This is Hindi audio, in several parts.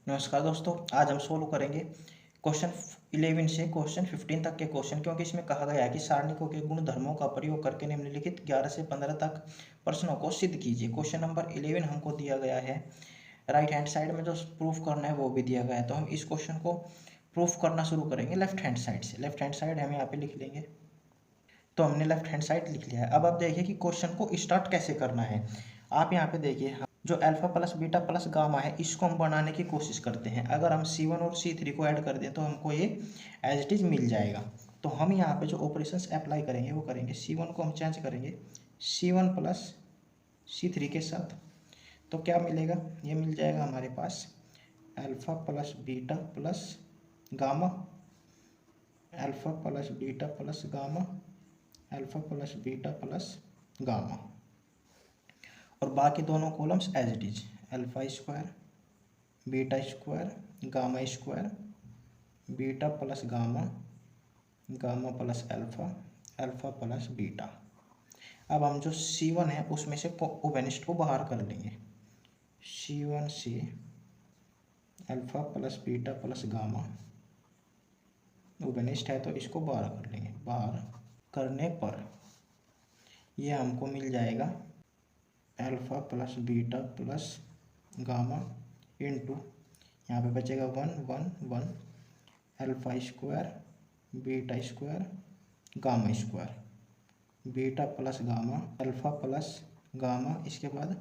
नमस्कार दोस्तों, आज हम सोल्व करेंगे क्वेश्चन 11 से क्वेश्चन 15 तक के क्वेश्चन, क्योंकि इसमें कहा गया है कि सारणिकों के गुणधर्मों का प्रयोग करके निम्नलिखित 11 से 15 तक प्रश्नों को सिद्ध कीजिए। क्वेश्चन नंबर 11 हमको दिया गया है, राइट हैंड साइड में जो प्रूफ करना है वो भी दिया गया है। तो हम इस क्वेश्चन को प्रूफ करना शुरू करेंगे लेफ्ट हैंड साइड से। लेफ्ट हैंड साइड हम यहाँ पे लिख लेंगे। तो हमने लेफ्ट हैंड साइड लिख लिया है। अब आप देखिए कि क्वेश्चन को स्टार्ट कैसे करना है। आप यहाँ पे देखिए, जो alpha plus beta plus gamma है इसको हम बनाने की कोशिश करते हैं। अगर हम C1 और C3 को ऐड कर दें तो हमको ये एज इट इज मिल जाएगा। तो हम यहाँ पे जो ऑपरेशंस अप्लाई करेंगे वो करेंगे, C1 को हम चेंज करेंगे C1 प्लस C3 के साथ। तो क्या मिलेगा, ये मिल जाएगा हमारे पास alpha plus beta plus gamma, alpha plus beta plus gamma, alpha plus beta plus gamma, और बाकी दोनों columns as it is alpha square beta square gamma square, beta plus gamma, gamma plus alpha, alpha plus beta. अब हम जो C1 है उसमें से ओवेनिस्ट को बाहर कर लेंगे। C1 से alpha plus beta plus gamma ओवेनिस्ट है तो इसको बाहर कर लेंगे। बाहर करने पर ये हमको मिल जाएगा alpha plus beta plus gamma into, यहाँ पे बचेगा 1 1 1 alpha square beta square gamma square, beta plus gamma alpha plus gamma, इसके बाद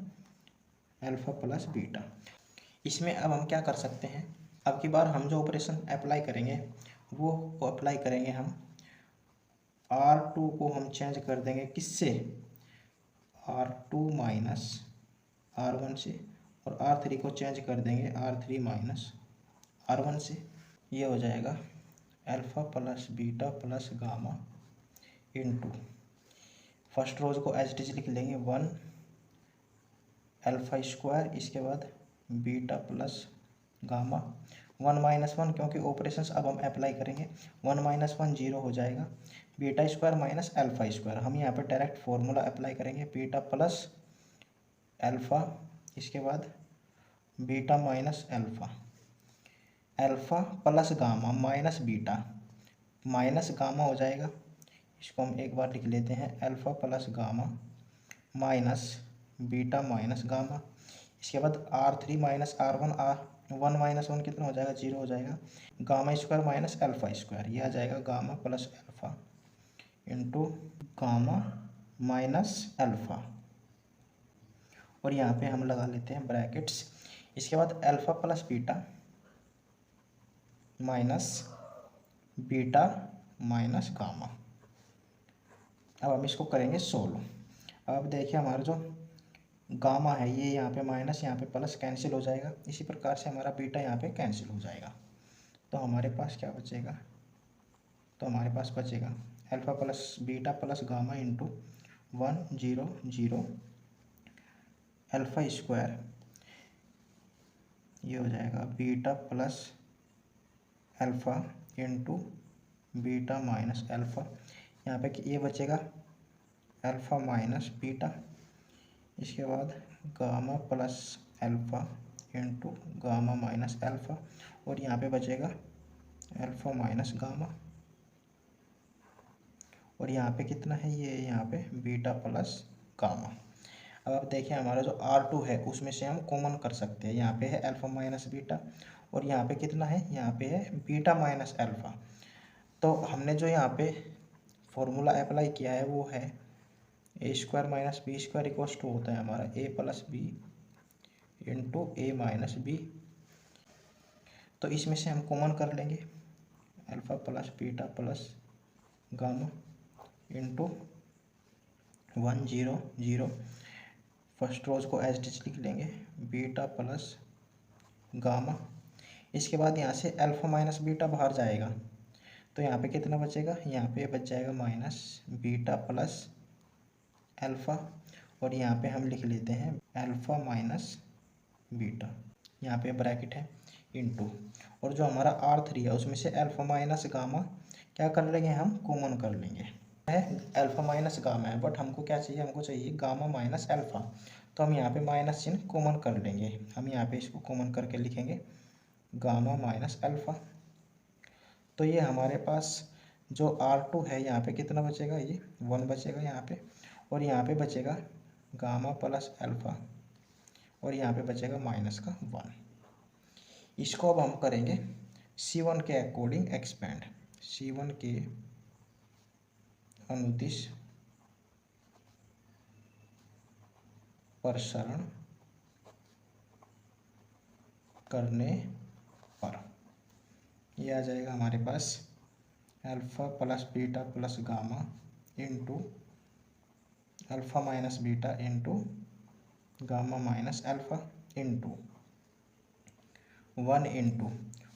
अल्फा प्लस बीटा। इसमें अब हम क्या कर सकते हैं, अब की बार हम जो ऑपरेशन अप्लाई करेंगे वो अप्लाई करेंगे हम R2 को हम चेंज कर देंगे किससे, R2 माइनस R1 से, और R3 को चेंज कर देंगे R3 माइनस R1 से। ये हो जाएगा alpha plus beta plus gamma into, first rows को एज इट इज लिख लेंगे 1 अल्फा स्क्वायर, इसके बाद बीटा प्लस गामा 1 माइनस 1, क्योंकि ऑपरेशंस अब हम अप्लाई करेंगे। 1 माइनस 1 जीरो हो जाएगा, beta square minus alpha square. हम यहाँ पे डायरेक्ट फॉर्मूला अप्लाई करेंगे, बीटा प्लस अल्फा, इसके बाद beta minus alpha, alpha plus gamma minus beta minus gamma हो जाएगा। इसको हम एक बार लिख लेते हैं, alpha plus gamma minus beta minus gamma, इसके बाद R3 माइनस R1, 1 माइनस 1 कितना हो जाएगा, 0 हो जाएगा। Gamma square minus alpha square, ये आ जाएगा gamma plus alpha into gamma minus alpha, और यहाँ पे हम लगा लेते हैं ब्रैकेट्स। इसके बाद alpha plus beta minus beta minus gamma. अब हम इसको करेंगे सोल्व। अब देखिए हमारा जो गामा है ये यहाँ पे माइनस, यहाँ पे प्लस कैंसिल हो जाएगा। इसी प्रकार से हमारा बीटा यहाँ पे कैंसिल हो जाएगा। तो हमारे पास क्या बचेगा, तो हमारे पास बचेगा alpha plus beta plus gamma into 1 0 0 alpha square, ये हो जाएगा beta plus alpha into beta minus alpha. यहाँ पे ये बचेगा अल्फा माइनस बीटा, इसके बाद gamma plus alpha into gamma minus alpha, और यहाँ पे बचेगा अल्फा माइनस गामा, और यहाँ पे कितना है, ये यहाँ पे बीटा प्लस गामा। अब आप देखिए हमारा जो R2 है उसमें से हम कॉमन कर सकते हैं। यहाँ पे है अल्फा माइनस बीटा, और यहाँ पे कितना है, यहाँ पे है बीटा माइनस अल्फा। तो हमने जो यहाँ पे फॉर्मूला अप्लाई किया है वो है A square minus B square equals to होता है हमारा A plus B into A minus B. तो इसमें से हम कॉमन कर लेंगे alpha plus beta plus gamma into 1 0 0, first rows को एज इट इज लिख लेंगे बीटा प्लस गामा। इसके बाद यहाँ से अल्फा माइनस बीटा बाहर जाएगा, तो यहाँ पे कितना बचेगा, यहाँ पे बच जाएगा माइनस बीटा प्लस अल्फा, और यहाँ पे हम लिख लेते हैं अल्फा माइनस बीटा, यहाँ पे ब्रैकेट है इंटू, और जो हमारा R3 है उसमें से अल्फा माइनस गामा क्या कर लेंगे, हम कॉमन कर लेंगे। है अल्फा माइनस गामा है, बट हमको क्या चाहिए, हमको चाहिए गामा माइनस अल्फा। तो हम यहाँ पे माइनस चिन्ह कॉमन कर लेंगे। हम यहाँ पे इसको कॉमन करके लिखेंगे गामा माइनस अल्फ़ा। तो ये हमारे पास जो R2 है यहाँ पे कितना बचेगा, ये 1 बचेगा यहाँ पे, और यहाँ पे बचेगा गामा प्लस अल्फ़ा, और यहाँ पे बचेगा माइनस का 1। इसको अब हम करेंगे C1 के अकॉर्डिंग एक्सपेंड। C1 के अनुदिश प्रसरण करने पर ये आ जाएगा हमारे पास alpha plus beta plus gamma into alpha minus beta into gamma minus alpha into 1 into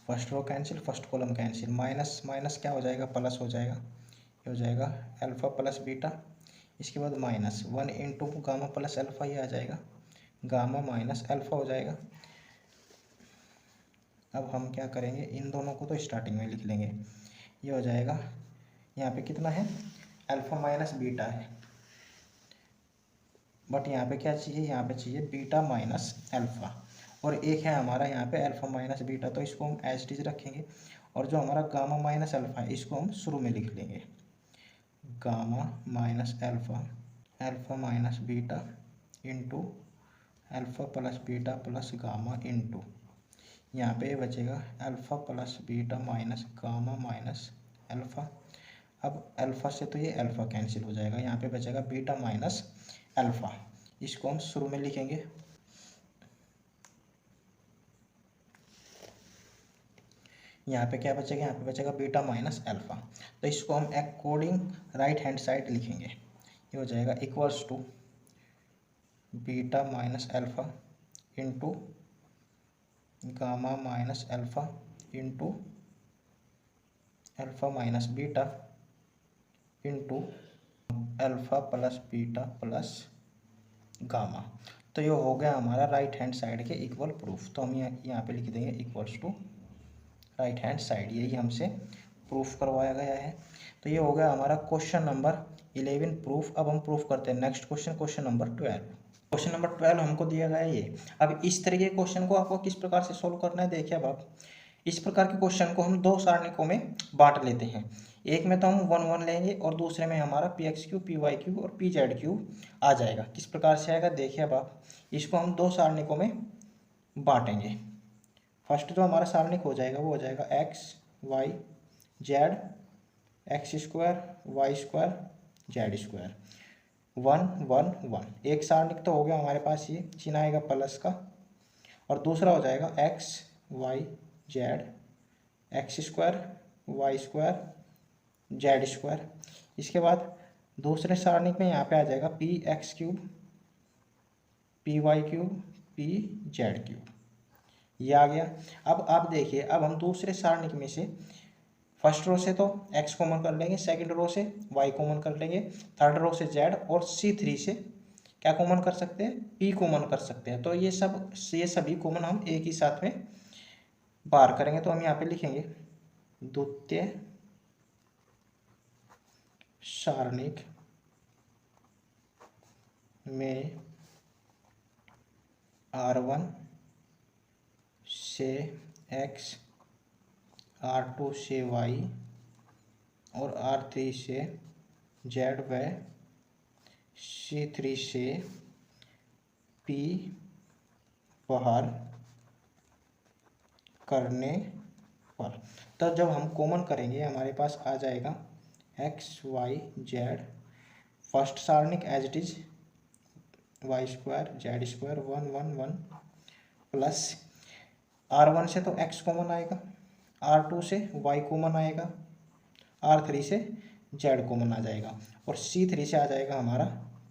first row cancel, first column cancel, minus minus क्या हो जाएगा, प्लस हो जाएगा, ये हो जाएगा अल्फ़ा प्लस बीटा। इसके बाद minus 1 into gamma plus alpha, ये आ जाएगा गामा माइनस अल्फ़ा हो जाएगा। अब हम क्या करेंगे, इन दोनों को तो स्टार्टिंग में लिख लेंगे। ये हो जाएगा, यहाँ पे कितना है, अल्फ़ा माइनस बीटा है, बट यहाँ पे क्या चाहिए, यहाँ पे चाहिए बीटा माइनस अल्फ़ा, और एक है हमारा यहाँ पे अल्फ़ा माइनस बीटा, तो इसको हम एज इट इज रखेंगे। और जो हमारा गामा माइनस अल्फ़ा है इसको हम शुरू में लिख लेंगे, gamma minus alpha, alpha minus beta into alpha plus beta plus gamma into यहाँ पे बचेगा alpha plus beta minus gamma minus alpha. अब अल्फ़ा से तो ये अल्फ़ा कैंसिल हो जाएगा, यहाँ पे बचेगा बीटा माइनस अल्फ़ा। इसको हम शुरू में लिखेंगे, यहाँ पे क्या बचेगा, यहाँ पे बचेगा बीटा माइनस अल्फ़ा। तो इसको हम अकॉर्डिंग राइट हैंड साइड लिखेंगे, ये हो जाएगा equals to beta minus alpha into gamma minus alpha into alpha minus beta into alpha plus beta plus gamma. तो ये हो गया हमारा राइट हैंड साइड के इक्वल प्रूफ। तो हम यहाँ पे लिख देंगे equals to right hand side, यही हमसे प्रूफ करवाया गया है। तो ये हो गया हमारा क्वेश्चन नंबर 11 प्रूफ। अब हम प्रूफ करते हैं next question, question number 12। Question number 12 हमको दिया गया है ये। अब इस तरह के क्वेश्चन को आपको किस प्रकार से सोल्व करना है, देखिए अब आप इस प्रकार के क्वेश्चन को हम दो सारणिकों में बांट लेते हैं। एक में तो हम 1 1 लेंगे और दूसरे में हमारा px3 py3 और pz3 आ जाएगा। किस प्रकार से आएगा देखिए अब आप, इसको हम दो सारणिकों में बांटेंगे। फर्स्ट जो हमारा सारणिक हो जाएगा वो हो जाएगा x y z x square y square z square 1 1 1। एक सारणिक तो हो गया हमारे पास, ये चिन्ह आएगा प्लस का, और दूसरा हो जाएगा x y z x square y square z square. इसके बाद दूसरे सारणिक में यहाँ पे आ जाएगा px3 py3 pz3, ये आ गया। अब आप देखिए, अब हम दूसरे सारणिक में से फर्स्ट रो से तो x कॉमन कर लेंगे, सेकंड रो से y कॉमन कर लेंगे, थर्ड रो से z, और C3 से क्या कॉमन कर सकते हैं, p कॉमन कर सकते हैं। तो ये सभी कॉमन हम एक ही साथ में बाहर करेंगे। तो हम यहाँ पे लिखेंगे द्वितीय सारणिक में R1 से x, R2 से y और R3 से z व C3 से p बाहर करने पर। तो जब हम कॉमन करेंगे हमारे पास आ जाएगा x y z, फर्स्ट सारणिक as it is y square z square 1 1 1 plus R1 से तो x कॉमन आएगा, R2 से y कॉमन आएगा, R3 से z कॉमन आ जाएगा, और C3 से आ जाएगा हमारा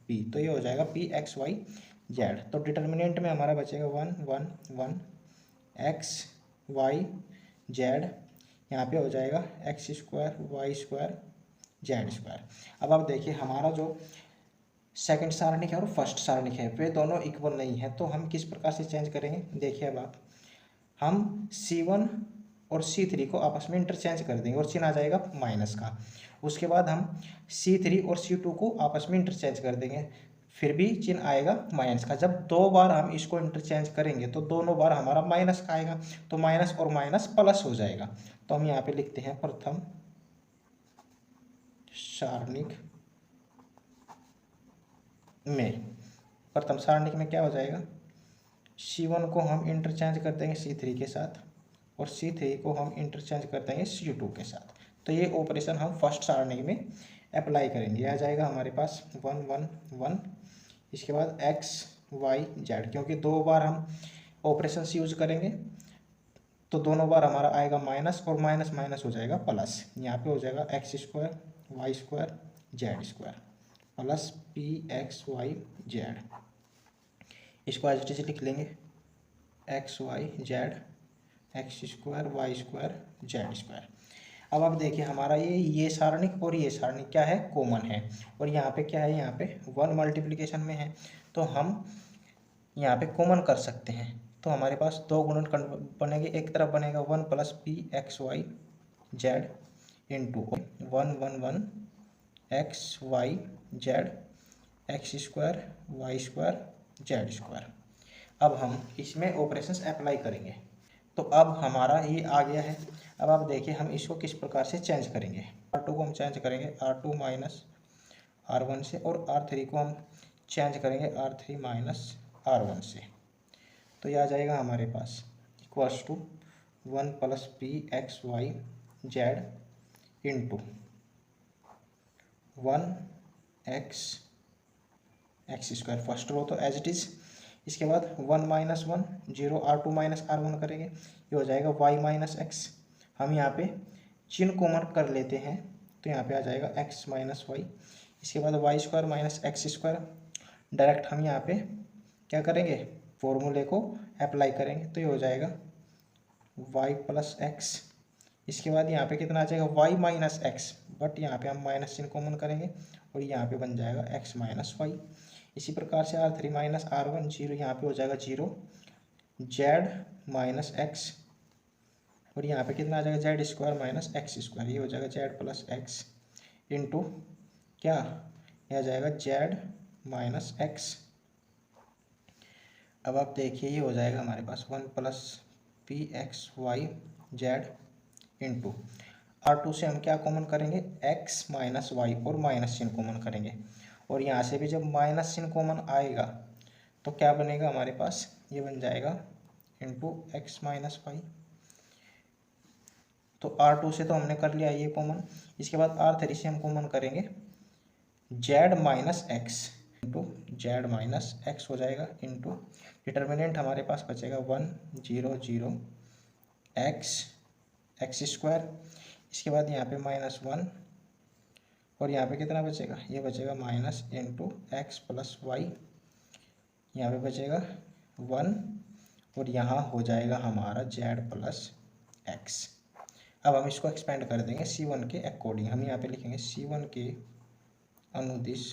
p। तो ये हो जाएगा p x y z। तो डिटर्मिनेंट में हमारा बचेगा 1 1 1 x y z, यहाँ पे हो जाएगा x square y square z square. अब आप देखिए हमारा जो सेकंड सारणिक है और फर्स्ट सारणिक है वे दोनों इक्वल नहीं है, तो हम किस प्रकार से चेंज करेंगे देखिए अब आप, हम C1 और C3 को आपस में इंटरचेंज कर देंगे और चिन्ह आ जाएगा माइनस का। उसके बाद हम C3 और C2 को आपस में इंटरचेंज कर देंगे, फिर भी चिन्ह आएगा माइनस का। जब 2 बार हम इसको इंटरचेंज करेंगे तो दोनों बार हमारा माइनस का आएगा, तो माइनस और माइनस प्लस हो जाएगा। तो हम यहाँ पे लिखते हैं प्रथम सारणिक में क्या हो जाएगा, C1 को हम इंटरचेंज कर देंगे C3 के साथ और C3 को हम इंटरचेंज कर देंगे C2 के साथ। तो ये ऑपरेशन हम फर्स्ट सारणी में अप्लाई करेंगे। आ जाएगा हमारे पास 1 1 1, इसके बाद x y z, क्योंकि 2 बार हम ऑपरेशन यूज करेंगे तो दोनों बार हमारा आएगा माइनस और माइनस माइनस हो जाएगा प्लस। यहाँ पे हो जाएगा x square y square z square plus P x Y z. इसको एज इट इज लिख लेंगे x Y z x square y square z square. अब आप देखिए हमारा ये सारणिक और ये सारणिक क्या है, कॉमन है। और यहाँ पे क्या है, यहाँ पे 1 मल्टीप्लिकेशन में है तो हम यहाँ पे कॉमन कर सकते हैं। तो हमारे पास 2 गुणन बनेंगे, एक तरफ बनेगा 1 plus P x Y Z into 1 1 1 x Y z x square y square z square. अब हम इसमें ऑपरेशंस अप्लाई करेंगे। तो अब हमारा ये आ गया है। अब आप देखिए हम इसको किस प्रकार से चेंज करेंगे। R2 को हम चेंज करेंगे R2 माइनस R1 से, और R3 को हम चेंज करेंगे R3 माइनस R1 से। तो यह आ जाएगा हमारे पास equals to 1 plus P x Y Z into 1 X X square first row तो एज इट इज़। इसके बाद 1 माइनस 1 0 R2 माइनस R1 करेंगे, ये हो जाएगा y माइनस एक्स। हम यहाँ पे चिन्ह कॉमन कर लेते हैं तो यहाँ पे आ जाएगा x माइनस वाई। इसके बाद y square minus x square. Direct हम यहाँ पे क्या करेंगे, फॉर्मूले को अप्लाई करेंगे तो ये हो जाएगा y प्लस एक्स। इसके बाद यहाँ पे कितना आ जाएगा y माइनस एक्स, बट यहाँ पे हम माइनस चिन्ह कॉमन करेंगे और यहाँ पे बन जाएगा x माइनस वाई। इसी प्रकार से R3 माइनस R1 0, यहाँ पे हो जाएगा 0 जेड माइनस एक्स, और यहाँ पे कितना आ जाएगा Z square minus x square, ये हो जाएगा जेड प्लस एक्स इंटू क्या, यह आ जाएगा जेड माइनस एक्स। अब आप देखिए ये हो जाएगा हमारे पास 1 plus P x Y Z into R2 से हम क्या कॉमन करेंगे, x माइनस वाई और माइनस चिन्ह कॉमन करेंगे। और यहाँ से भी जब माइनस चिन्ह कॉमन आएगा तो क्या बनेगा हमारे पास, ये बन जाएगा इंटू एक्स माइनस वाई। तो R2 से तो हमने कर लिया ये कॉमन। इसके बाद R3 से हम कॉमन करेंगे z minus x into Z minus x हो जाएगा इंटू डिटर्मिनेंट हमारे पास बचेगा 1 0 0 एक्स एक्स स्क्वायर। इसके बाद यहाँ पे माइनस 1 और यहाँ पे कितना बचेगा, ये बचेगा minus into x plus y, यहाँ पे बचेगा 1 और यहाँ हो जाएगा हमारा जेड प्लस एक्स। अब हम इसको एक्सपेंड कर देंगे C1 के अकॉर्डिंग। हम यहाँ पे लिखेंगे C1 के अनुदिश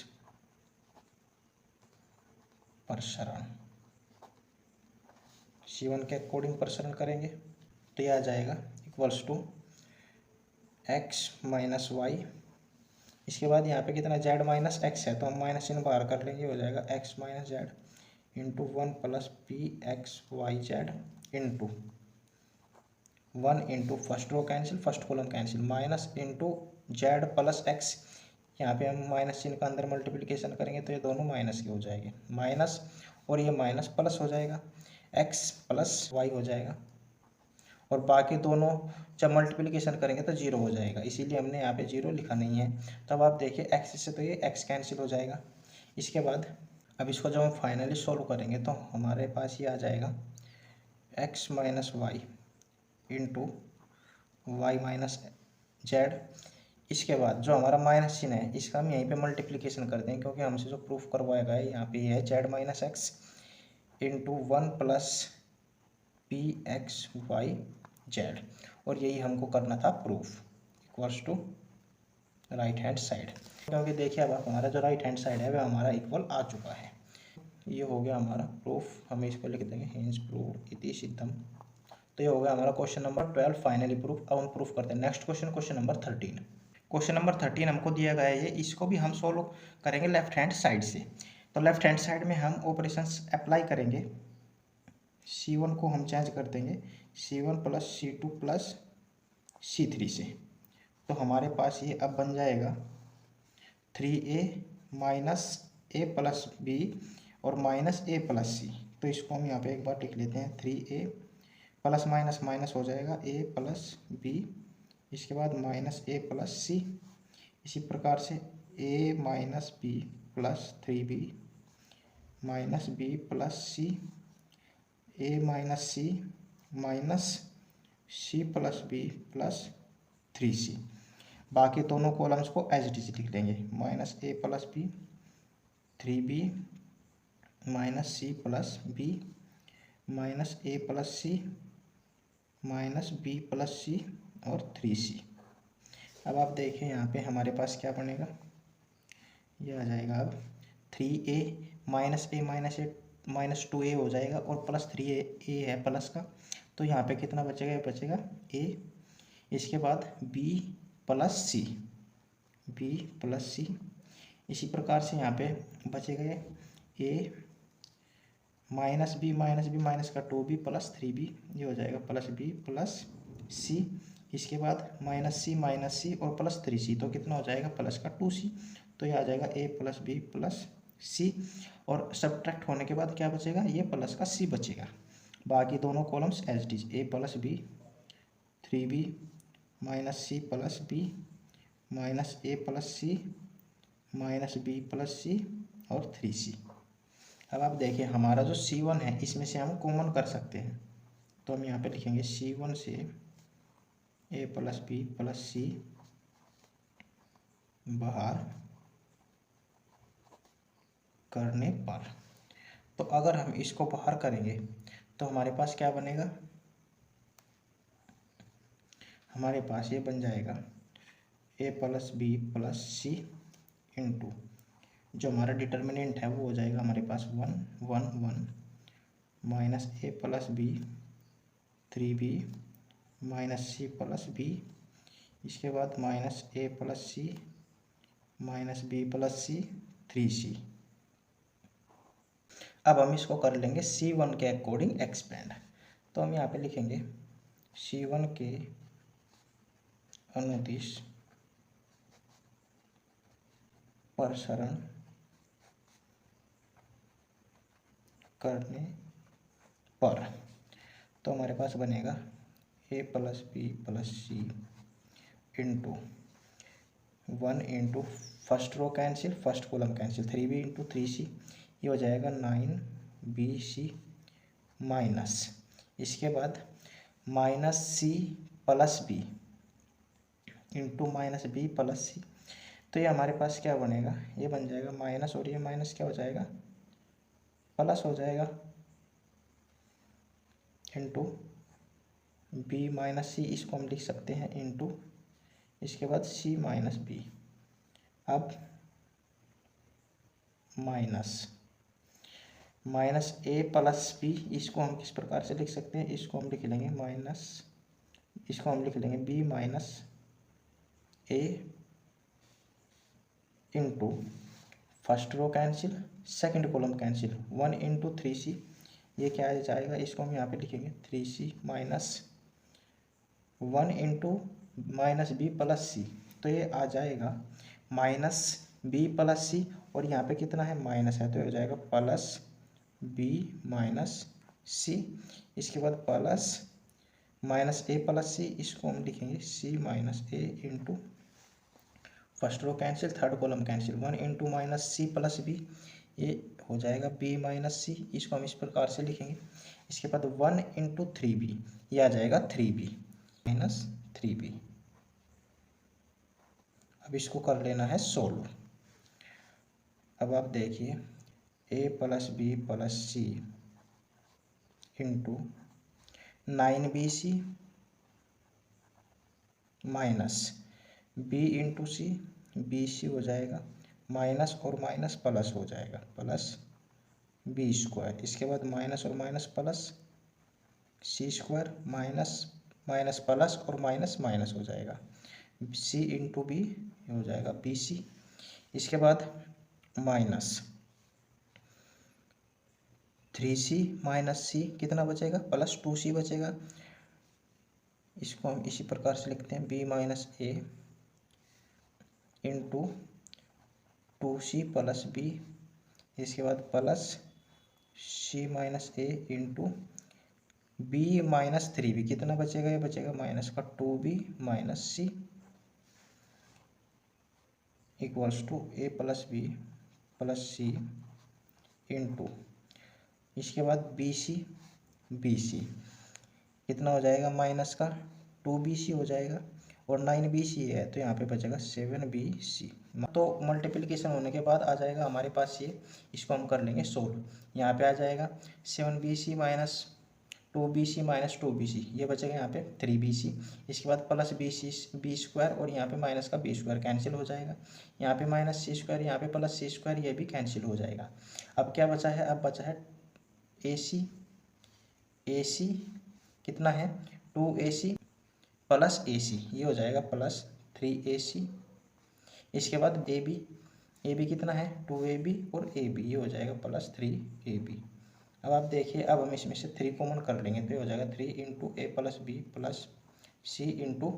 प्रसरण, C1 के अकॉर्डिंग प्रसरण करेंगे तो यह आ जाएगा equals to x minus y. इसके बाद यहाँ पे कितना जेड माइनस एक्स है तो हम माइनस चिन्ह बाहर कर लेंगे, हो जाएगा x minus z into 1 plus P x Y Z into 1 into first row cancel first column cancel minus into z plus x. यहाँ पे हम माइनस चिन्ह का अंदर मल्टीप्लिकेशन करेंगे तो ये दोनों माइनस के हो जाएंगे, माइनस और ये माइनस प्लस हो जाएगा, एक्स प्लस वाई हो जाएगा। और बाकी दोनों जब मल्टीप्लिकेशन करेंगे तो 0 हो जाएगा, इसीलिए हमने यहाँ पे 0 लिखा नहीं है। तब आप देखिए x से तो ये x कैंसिल हो जाएगा। इसके बाद अब इसको जब हम फाइनली सॉल्व करेंगे तो हमारे पास ये आ जाएगा x minus y into y minus z. इसके बाद जो हमारा माइनस चिन्ह है इसका हम यहीं पे मल्टीप्लिकेशन कर देंगे, क्योंकि हमसे जो प्रूफ करवाया गया है यहाँ पे ये है z minus x into 1 plus P x Y z, और यही हमको करना था proof equals to right hand side. क्योंकि देखिए अब हमारा जो राइट हैंड साइड है वह हमारा इक्वल आ चुका है। ये हो गया हमारा प्रूफ, हम इसको लिख देंगे हिंज प्रूफ इति सिद्धम। तो ये हो गया हमारा क्वेश्चन नंबर 12 फाइनली प्रूफ। अब हम प्रूफ करते हैं next question, question number 13। Question number 13 हमको दिया गया है, इसको भी हम सोल्व करेंगे लेफ्ट हैंड साइड से। तो लेफ्ट हैंड साइड में हम ऑपरेशंस अप्लाई करेंगे। C1 को हम चेंज कर देंगे C1 plus C2 plus C3 से। तो हमारे पास ये अब बन जाएगा 3A minus A plus B और माइनस A प्लस C। तो इसको हम यहाँ पे एक बार लिख लेते हैं 3A प्लस माइनस माइनस हो जाएगा A प्लस B, इसके बाद माइनस A प्लस C। इसी प्रकार से A minus B plus 3B minus B plus C, A minus C minus C plus B plus 3C। बाकी दोनों कॉलम्स को एज इट इज लिख लेंगे minus A plus B 3B minus C plus B minus A plus C minus B plus C और 3C। अब आप देखें यहाँ पे हमारे पास क्या बनेगा, ये आ जाएगा अब 3A minus A minus 2A हो जाएगा और प्लस 3A है प्लस का, तो यहाँ पे कितना बचेगा, ये बचेगा A। इसके बाद B प्लस C, इसी प्रकार से यहाँ पे बचेगा ये A माइनस B माइनस का 2B प्लस 3B, ये हो जाएगा प्लस B प्लस C। इसके बाद माइनस C और प्लस 3C, तो कितना हो जाएगा प्लस का 2C। तो ये आ जाएगा A plus B plus C और सब्ट्रैक्ट होने के बाद क्या बचेगा, ये प्लस का C बचेगा। बाकी दोनों columns as it is A plus B 3B minus C plus B minus A plus C minus B plus C और 3C। अब आप देखिए हमारा जो C1 है इसमें से हम कॉमन कर सकते हैं, तो हम यहाँ पे लिखेंगे C1 से A plus B plus C बाहर करने पर। तो अगर हम इसको बाहर करेंगे तो हमारे पास क्या बनेगा, हमारे पास ये बन जाएगा A plus B plus C into जो हमारा डिटर्मिनेंट है वो हो जाएगा हमारे पास 1 minus A plus B 3B minus C plus B, इसके बाद minus A plus C minus B plus C 3C। अब हम इसको कर लेंगे C1 के अकॉर्डिंग एक्सपेंड। तो हम यहाँ पे लिखेंगे C1 के अनुदिश प्रसरण करने पर। तो हमारे पास बनेगा A plus B plus C into 1 into first row cancel, first column cancel 3B into 3C, ये हो जाएगा 9BC माइनस, इसके बाद minus C plus B into minus B plus C। तो ये हमारे पास क्या बनेगा, ये बन जाएगा माइनस और ये माइनस क्या हो जाएगा, प्लस हो जाएगा इंटू B माइनस C, इसको हम लिख सकते हैं इंटू, इसके बाद C माइनस B। अब माइनस A प्लस B, इसको हम किस प्रकार से लिख सकते हैं, इसको हम लिख लेंगे इसको हम लिख लेंगे B minus A into first row cancel, second column cancel 1 into 3C, ये क्या आ जाएगा, इसको हम यहाँ पे लिखेंगे 3C minus 1 into minus B plus C, तो ये आ जाएगा माइनस B प्लस C और यहाँ पे कितना है माइनस है, तो ये हो जाएगा प्लस B माइनस C। इसके बाद plus minus A plus C, इसको हम लिखेंगे C minus A into first row cancel, third column cancel 1 into minus C plus B, ये हो जाएगा B माइनस C, इसको हम इस प्रकार से लिखेंगे। इसके बाद 1 इंटू 3B, ये आ जाएगा 3B माइनस 3B। अब इसको कर लेना है सोल्व। अब आप देखिए A plus B plus C into 9BC minus B into C, BC हो जाएगा माइनस और माइनस प्लस हो जाएगा प्लस B स्क्वायर, इसके बाद माइनस और minus plus C square minus plus और माइनस माइनस हो जाएगा C इंटू B हो जाएगा BC। इसके बाद माइनस 3c माइनस सी कितना बचेगा, प्लस 2c बचेगा। इसको हम इसी प्रकार से लिखते हैं, b minus a into 2c plus b, इसके बाद plus c minus a into b minus 3b कितना बचेगा, ये बचेगा माइनस का 2b minus c equals to a plus B plus C into, इसके बाद बी सी कितना हो जाएगा, माइनस का 2bc हो जाएगा और 9bc है तो यहाँ पे बचेगा 7bc। तो मल्टीप्लिकेशन होने के बाद आ जाएगा हमारे पास ये, इसको हम कर लेंगे सोल्व। यहाँ पे आ जाएगा 7bc minus 2bc minus 2bc, ये बचेगा यहाँ पे 3bc। इसके बाद प्लस बी स्क्वायर और यहाँ पे माइनस का बी स्क्वायर कैंसिल हो जाएगा। यहाँ पे माइनस सी स्क्वायर, यहाँ पे प्लस सी स्क्वायर, ये भी कैंसिल हो जाएगा। अब क्या बचा है, अब बचा है AC कितना है 2AC प्लस AC, ये हो जाएगा प्लस 3AC। इसके बाद AB कितना है 2AB और AB, ये हो जाएगा प्लस 3AB। अब आप देखिए, अब हम इसमें से 3 कॉमन कर लेंगे तो ये हो जाएगा 3 into A plus B plus C into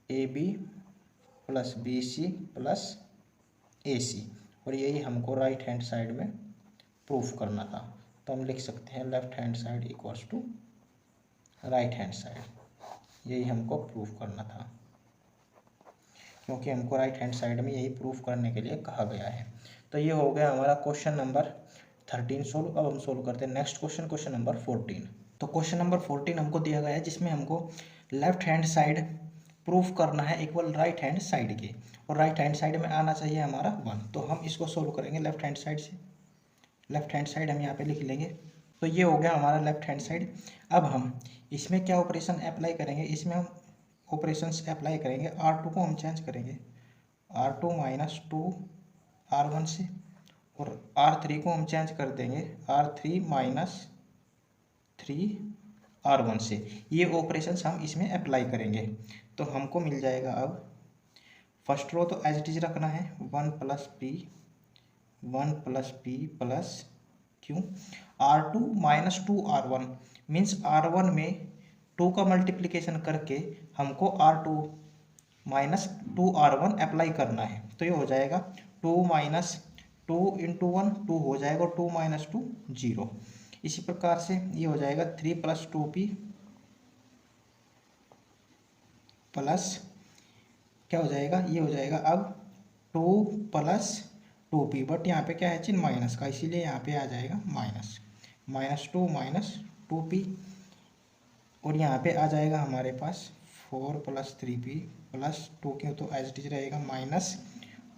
AB plus BC plus AC, और यही हमको राइट हैंड साइड में प्रूफ करना था। तो हम लिख सकते हैं left hand side equals to right hand side, यही हमको प्रूफ करना था क्योंकि हमको राइट हैंड साइड में यही प्रूफ करने के लिए कहा गया है। तो ये हो गया हमारा क्वेश्चन नंबर 13 सोल्व। अब हम सोल्व करते हैं नेक्स्ट क्वेश्चन, क्वेश्चन नंबर 14। तो क्वेश्चन नंबर 14 हमको दिया गया है जिसमें हमको लेफ्ट हैंड साइड प्रूफ करना है इक्वल राइट हैंड साइड के, और राइट हैंड साइड में आना चाहिए हमारा 1। तो हम इसको सोल्व करेंगे लेफ्ट हैंड साइड से। लेफ्ट हैंड साइड हम यहाँ पे लिख लेंगे। तो ये हो गया हमारा लेफ्ट हैंड साइड। अब हम इसमें क्या ऑपरेशन अप्लाई करेंगे, इसमें हम ऑपरेशंस अप्लाई करेंगे। R2 को हम चेंज करेंगे R2 माइनस 2R1 से, और R3 को हम चेंज कर देंगे R3 माइनस 3R1 से। ये ऑपरेशंस हम इसमें अप्लाई करेंगे तो हमको मिल जाएगा। अब फर्स्ट रो तो एज इट इज रखना है, 1 plus P plus Q. R2 minus 2R1 means R1 में 2 का मल्टीप्लिकेशन करके हमको R2 माइनस 2R1 अप्लाई करना है। तो ये हो जाएगा 2 माइनस 2 इंटू 1 2 हो जाएगा, 2 माइनस 2 0। इसी प्रकार से ये हो जाएगा 3 प्लस 2p प्लस क्या हो जाएगा, ये हो जाएगा अब 2 प्लस 2p, बट यहाँ पे क्या है चिन्ह माइनस का, इसीलिए यहाँ पे आ जाएगा माइनस 2 माइनस 2p, और यहाँ पे आ जाएगा हमारे पास 4 प्लस 3p प्लस 2 क्यों तो एज इट इज रहेगा minus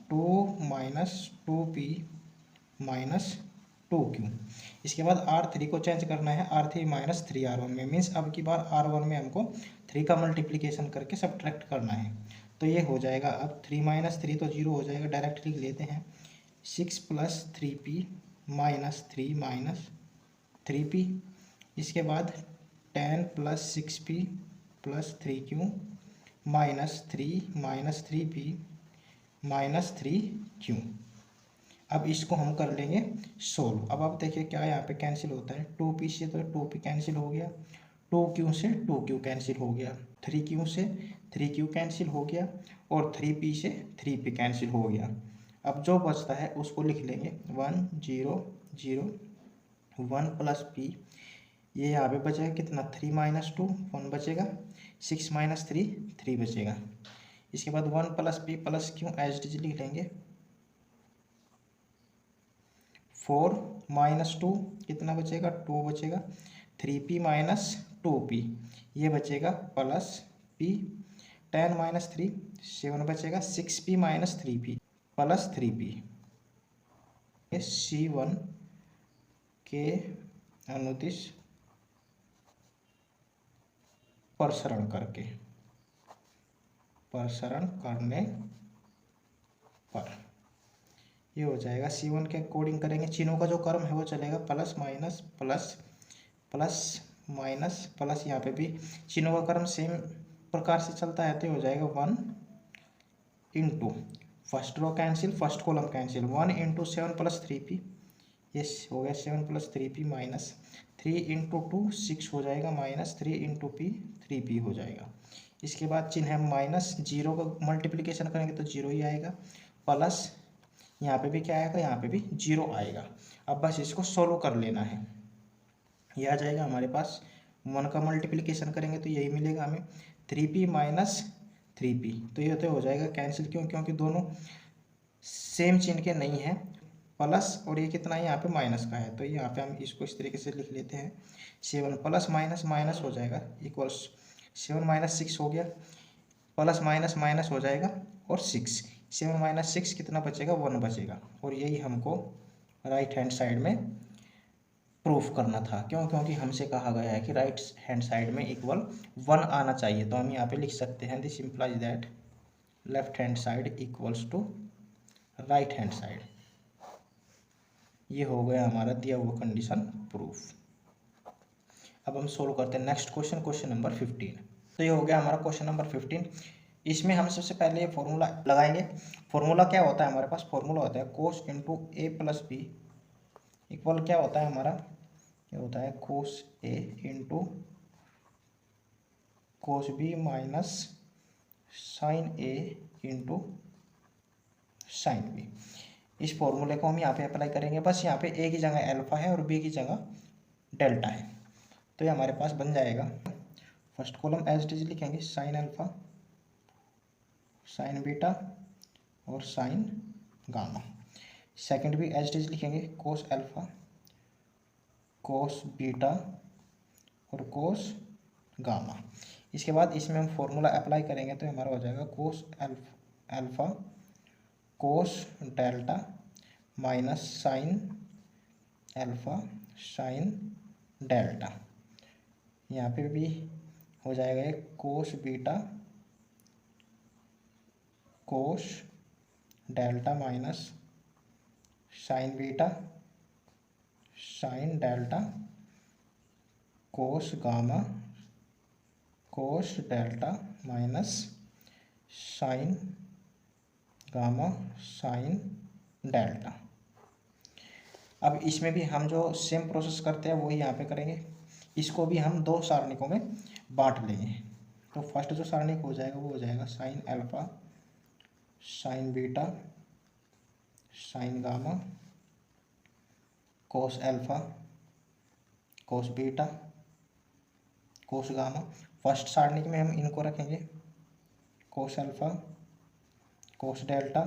2 minus 2p minus 2q। इसके बाद R3 को चेंज करना है R3 माइनस 3R1 में, मीन्स अब की बार R1 में हमको 3 का मल्टीप्लिकेशन करके सब्ट्रैक्ट करना है। तो ये हो जाएगा अब 3 माइनस 3 तो 0 हो जाएगा, डायरेक्ट लिख लेते हैं 6 plus 3p minus 3 minus 3p। इसके बाद 10 plus 6p plus 3q minus 3p minus 3q। अब इसको हम कर लेंगे सोल्व। अब आप देखिए क्या यहाँ पे कैंसिल होता है, 2p से तो 2p कैंसिल हो गया, 2q से 2q कैंसिल हो गया, 3q से 3q कैंसिल हो गया, और 3p से 3p कैंसिल हो गया। अब जो बचता है उसको लिख लेंगे 1 0 0 1 प्लस p, ये यहाँ पे बचेगा कितना 3 माइनस 2 1 बचेगा, 6 माइनस 3 3 बचेगा। इसके बाद 1 plus p plus q as it is लिख लेंगे, 4 माइनस 2 कितना बचेगा 2 बचेगा, 3p माइनस 2p ये बचेगा प्लस p, 10 माइनस 3 7 बचेगा, 6p minus 3p plus 3p। C1 के अनुदिश प्रसरण करने पर ये हो जाएगा। C1 के अकॉर्डिंग करेंगे, चिन्हों का जो क्रम है वो चलेगा plus minus plus plus minus plus, यहाँ पे भी चिन्हों का क्रम सेम प्रकार से चलता है। तो हो जाएगा 1 into first row cancel first column cancel, 1 into 7 plus 3p ये हो गया 7 + 3p माइनस 3 इंटू 2 6 हो जाएगा माइनस 3 इंटू पी 3p हो जाएगा। इसके बाद चिन्ह है माइनस, जीरो का मल्टीप्लिकेशन करेंगे तो जीरो ही आएगा, प्लस यहाँ पे भी क्या आएगा, यहाँ पे भी जीरो आएगा। अब बस इसको सोल्व कर लेना है। ये आ जाएगा हमारे पास, 1 का मल्टीप्लिकेशन करेंगे तो यही मिलेगा हमें 3p माइनस 3p, तो ये तो हो जाएगा कैंसिल। क्यों? क्योंकि दोनों सेम चिन्ह के नहीं है, प्लस और ये कितना है यहाँ पे माइनस का है, तो यहाँ पे हम इसको इस तरीके से लिख लेते हैं 7 प्लस माइनस माइनस हो जाएगा इक्वल्स 7 माइनस 6 हो गया, प्लस माइनस माइनस हो जाएगा और 6, 7 माइनस 6 कितना बचेगा, 1 बचेगा। और यही हमको राइट हैंड साइड में प्रूफ करना था। क्यों? क्योंकि हमसे कहा गया है कि राइट हैंड साइड में इक्वल 1 आना चाहिए, तो हम यहाँ पे लिख सकते हैं this implies that left hand side equals to right hand side. ये हो गया हमारा दिया हुआ कंडीशन प्रूफ। अब हम सोल्व करते हैं नेक्स्ट क्वेश्चन, क्वेश्चन नंबर 15। तो ये हो गया हमारा क्वेश्चन नंबर 15। इसमें हम सबसे पहले ये फॉर्मूला लगाएंगे। फॉर्मूला क्या होता है हमारे पास? फॉर्मूला होता है cos into A plus B equal क्या होता है हमारा, ये होता है cos A into cos B minus sine A into sine B. इस फॉर्मूले को हम यहाँ पे अप्लाई करेंगे। बस यहाँ पे ए की जगह अल्फा है और बी की जगह डेल्टा है, तो ये हमारे पास बन जाएगा। First column as it is लिखेंगे साइन अल्फा, साइन बीटा और साइन गामा। सेकंड भी एज इट इज लिखेंगे कोस अल्फा, कोस बीटा और कोस गामा। इसके बाद इसमें हम फॉर्मूला अप्लाई करेंगे तो हमारा हो जाएगा कोस alpha cos delta minus sign alpha sine delta. यहाँ पे भी हो जाएगा एक कोस बीटा कोस delta minus sign beta sine delta cos gamma कोस delta minus sign gamma sine delta. अब इसमें भी हम जो सेम प्रोसेस करते हैं वही यहाँ पे करेंगे। इसको भी हम दो सारणिकों में बांट लेंगे। तो फर्स्ट जो सारणिक हो जाएगा वो हो जाएगा sine alpha sine beta sine gamma cos alpha cos beta cos gamma. First सारणिक में हम इनको रखेंगे cos alpha cos delta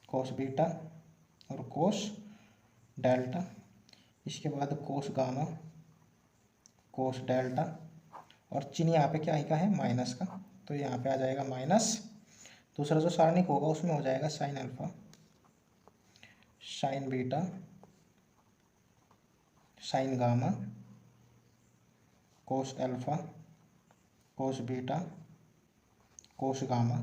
cos beta और कोस डेल्टा। इसके बाद कोस गामा कोस डेल्टा और चिन्ह यहाँ पे क्या का है, माइनस का, तो यहाँ पे आ जाएगा माइनस। दूसरा जो सारणिक होगा उसमें हो जाएगा sine alpha sine beta sine gamma cos alpha cos beta cos gamma.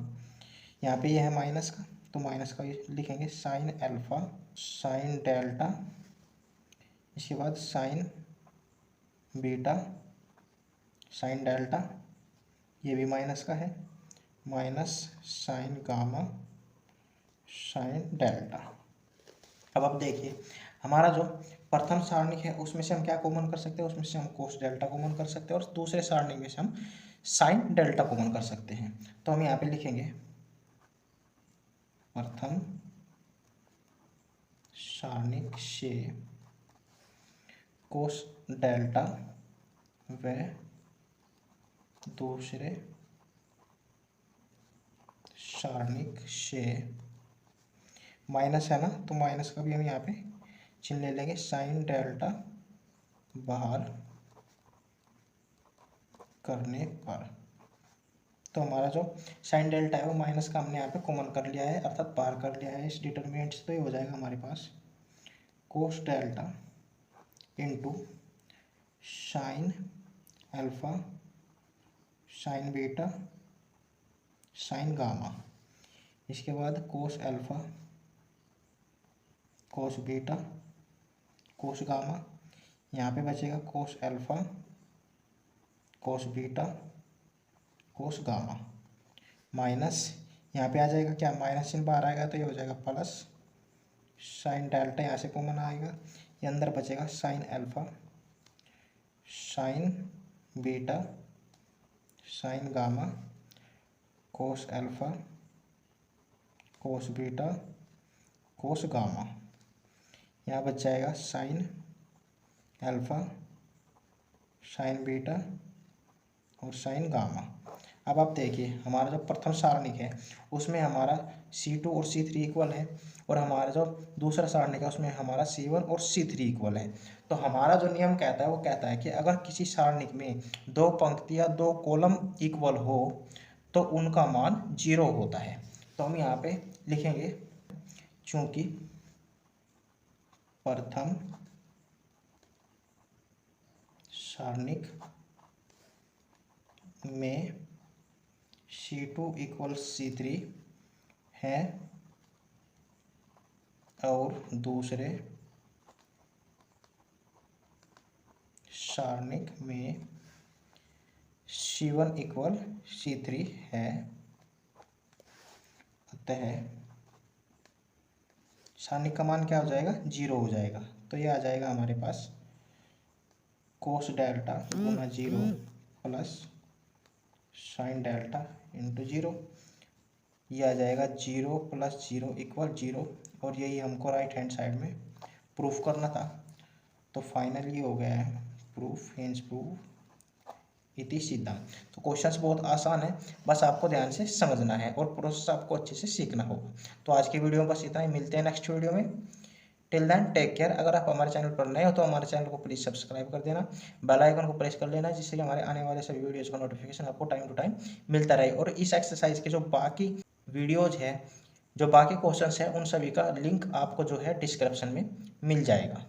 यहाँ पे ये है माइनस का, तो माइनस का लिखेंगे साइन अल्फा साइन डेल्टा, इसके बाद साइन बीटा साइन डेल्टा, ये भी माइनस का है, minus sign gamma sine delta. अब आप देखिए हमारा जो प्रथम सारणिक है उसमें से हम क्या कॉमन कर सकते हैं, उसमें से हम कोस डेल्टा कॉमन कर सकते हैं और दूसरे सारणिक में से हम साइन डेल्टा कॉमन कर सकते हैं। तो हम यहाँ पे लिखेंगे प्रथम सारणिक से कोस डेल्टा व दूसरे सारणिक से माइनस है ना, तो माइनस का भी हम यहाँ पे चिन्ह ले लेंगे, साइन डेल्टा बाहर करने पर। तो हमारा जो साइन डेल्टा है वो माइनस का हमने यहाँ पे कॉमन कर लिया है, अर्थात बाहर कर लिया है इस डिटरमिनेंट से। तो ये हो जाएगा हमारे पास cos delta into sine alpha sine beta sine gamma. इसके बाद cos alpha cos beta cos gamma, यहाँ पे बचेगा cos alpha cos beta cos gamma minus, यहाँ पे आ जाएगा क्या, माइनस चिन्ह बाहर आएगा तो ये हो जाएगा प्लस साइन डेल्टा यहाँ से कॉमन आएगा, ये अंदर बचेगा sign alpha, sine beta, sine gamma, cos alpha, cos beta, cos gamma. यहाँ बच जाएगा साइन अल्फा, साइन बीटा और साइन गामा। अब आप देखिए हमारा जो प्रथम सारणिक है उसमें हमारा C2 और C3 इक्वल है, और हमारा जो दूसरा सारणिक है उसमें हमारा C1 और C3 इक्वल है। तो हमारा जो नियम कहता है वो कहता है कि अगर किसी सारणिक में दो पंक्ति या दो कॉलम इक्वल हो तो उनका मान 0 होता है। तो हम यहाँ पे लिखेंगे चूंकि प्रथम सारणिक में C2 इक्वल C3 है और दूसरे सारणिक में C1 इक्वल C3 है, अतः सारणिक का मान क्या हो जाएगा, 0 हो जाएगा। तो ये आ जाएगा हमारे पास कोस डेल्टा गुना 0 प्लस साइन डेल्टा इंटू 0। ये आ जाएगा 0 प्लस 0 इक्वल 0, और यही हमको राइट हैंड साइड में प्रूफ करना था। तो फाइनली हो गया है प्रूफ, हेंस प्रूफ इति सिद्धम। तो क्वेश्चंस बहुत आसान है, बस आपको ध्यान से समझना है और प्रोसेस आपको अच्छे से सीखना होगा। तो आज की वीडियो में बस इतना ही, मिलते हैं नेक्स्ट वीडियो में। Till then take care. अगर आप हमारे चैनल पर नए हो तो हमारे चैनल को प्लीज़ सब्सक्राइब कर देना, बेल आइकन को प्रेस कर लेना, जिससे कि हमारे आने वाले सभी वीडियोज़ का नोटिफिकेशन आपको टाइम टू टाइम मिलता रहे। और इस एक्सरसाइज के जो बाकी वीडियोज़ हैं, जो बाकी क्वेश्चंस हैं, उन सभी का लिंक आपको जो है डिस्क्रिप्शन में मिल जाएगा।